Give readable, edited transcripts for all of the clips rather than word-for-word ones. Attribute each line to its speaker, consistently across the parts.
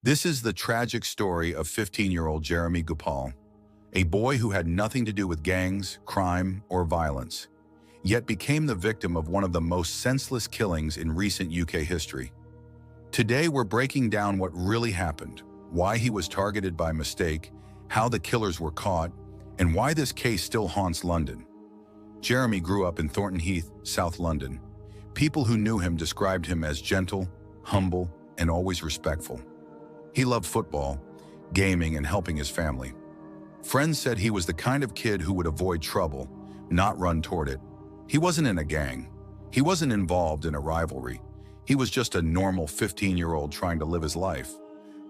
Speaker 1: This is the tragic story of 15-year-old Jeremie Goupall, a boy who had nothing to do with gangs, crime, or violence, yet became the victim of one of the most senseless killings in recent UK history. Today we're breaking down what really happened, why he was targeted by mistake, how the killers were caught, and why this case still haunts London. Jeremie grew up in Thornton Heath, South London. People who knew him described him as gentle, humble, and always respectful. He loved football, gaming, and helping his family. Friends said he was the kind of kid who would avoid trouble, not run toward it. He wasn't in a gang. He wasn't involved in a rivalry. He was just a normal 15-year-old trying to live his life.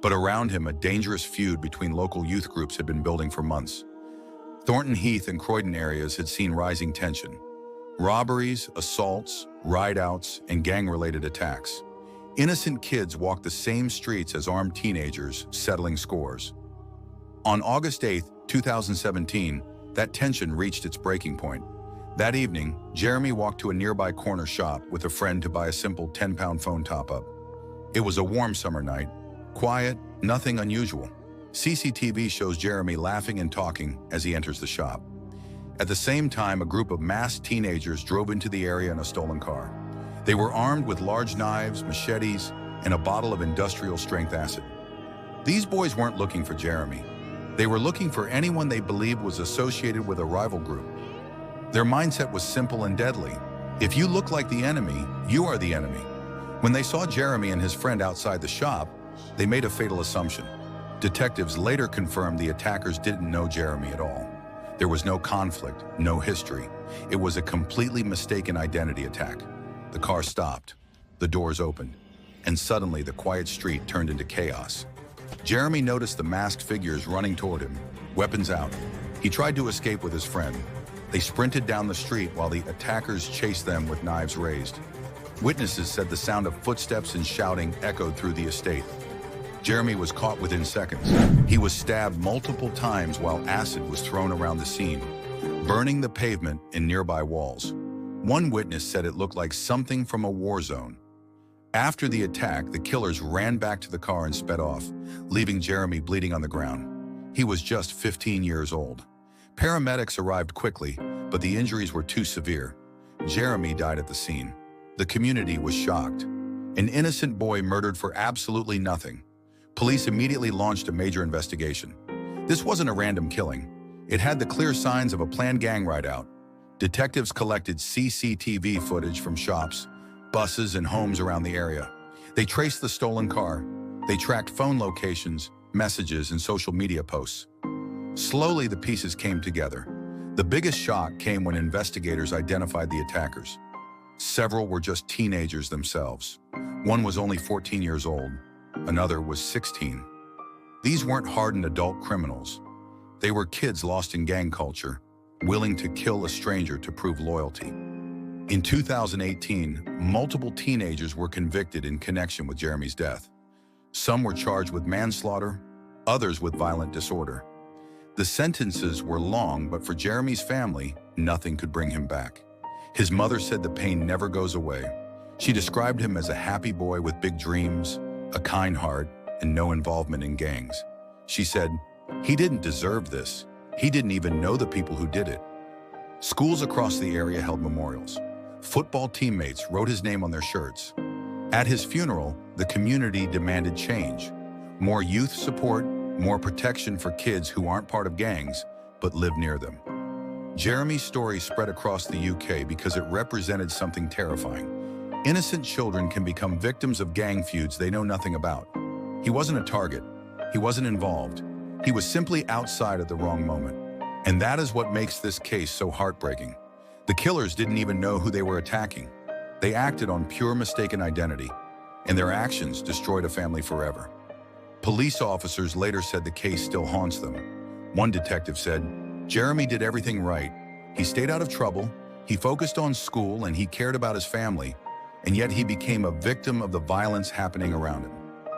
Speaker 1: But around him, a dangerous feud between local youth groups had been building for months. Thornton Heath and Croydon areas had seen rising tension. Robberies, assaults, ride-outs, and gang-related attacks. Innocent kids walked the same streets as armed teenagers, settling scores. On August 8, 2017, that tension reached its breaking point. That evening, Jeremie walked to a nearby corner shop with a friend to buy a simple 10-pound phone top-up. It was a warm summer night, quiet, nothing unusual. CCTV shows Jeremie laughing and talking as he enters the shop. At the same time, a group of masked teenagers drove into the area in a stolen car. They were armed with large knives, machetes, and a bottle of industrial-strength acid. These boys weren't looking for Jeremie. They were looking for anyone they believed was associated with a rival group. Their mindset was simple and deadly. If you look like the enemy, you are the enemy. When they saw Jeremie and his friend outside the shop, they made a fatal assumption. Detectives later confirmed the attackers didn't know Jeremie at all. There was no conflict, no history. It was a completely mistaken identity attack. The car stopped, the doors opened, and suddenly the quiet street turned into chaos. Jeremie noticed the masked figures running toward him, weapons out. He tried to escape with his friend. They sprinted down the street while the attackers chased them with knives raised. Witnesses said the sound of footsteps and shouting echoed through the estate. Jeremie was caught within seconds. He was stabbed multiple times while acid was thrown around the scene, burning the pavement and nearby walls. One witness said it looked like something from a war zone. After the attack, the killers ran back to the car and sped off, leaving Jeremie bleeding on the ground. He was just 15 years old. Paramedics arrived quickly, but the injuries were too severe. Jeremie died at the scene. The community was shocked. An innocent boy murdered for absolutely nothing. Police immediately launched a major investigation. This wasn't a random killing. It had the clear signs of a planned gang ride-out. Detectives collected CCTV footage from shops, buses, and homes around the area. They traced the stolen car. They tracked phone locations, messages, and social media posts. Slowly, the pieces came together. The biggest shock came when investigators identified the attackers. Several were just teenagers themselves. One was only 14 years old. Another was 16. These weren't hardened adult criminals. They were kids lost in gang culture, willing to kill a stranger to prove loyalty. In 2018, multiple teenagers were convicted in connection with Jeremie's death. Some were charged with manslaughter, others with violent disorder. The sentences were long, but for Jeremie's family, nothing could bring him back. His mother said the pain never goes away. She described him as a happy boy with big dreams, a kind heart, and no involvement in gangs. She said, "He didn't deserve this. He didn't even know the people who did it." Schools across the area held memorials. Football teammates wrote his name on their shirts. At his funeral, the community demanded change. More youth support, more protection for kids who aren't part of gangs, but live near them. Jeremie's story spread across the UK because it represented something terrifying. Innocent children can become victims of gang feuds they know nothing about. He wasn't a target. He wasn't involved. He was simply outside at the wrong moment. And that is what makes this case so heartbreaking. The killers didn't even know who they were attacking. They acted on pure mistaken identity, and their actions destroyed a family forever. Police officers later said the case still haunts them. One detective said, "Jeremie did everything right. He stayed out of trouble, he focused on school, and he cared about his family, and yet he became a victim of the violence happening around him."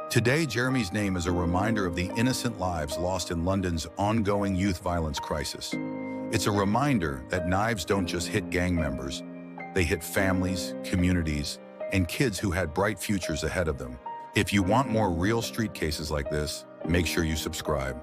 Speaker 1: Today, Jeremie's name is a reminder of the innocent lives lost in London's ongoing youth violence crisis. It's a reminder that knives don't just hit gang members. They hit families, communities, and kids who had bright futures ahead of them. If you want more real street cases like this, make sure you subscribe.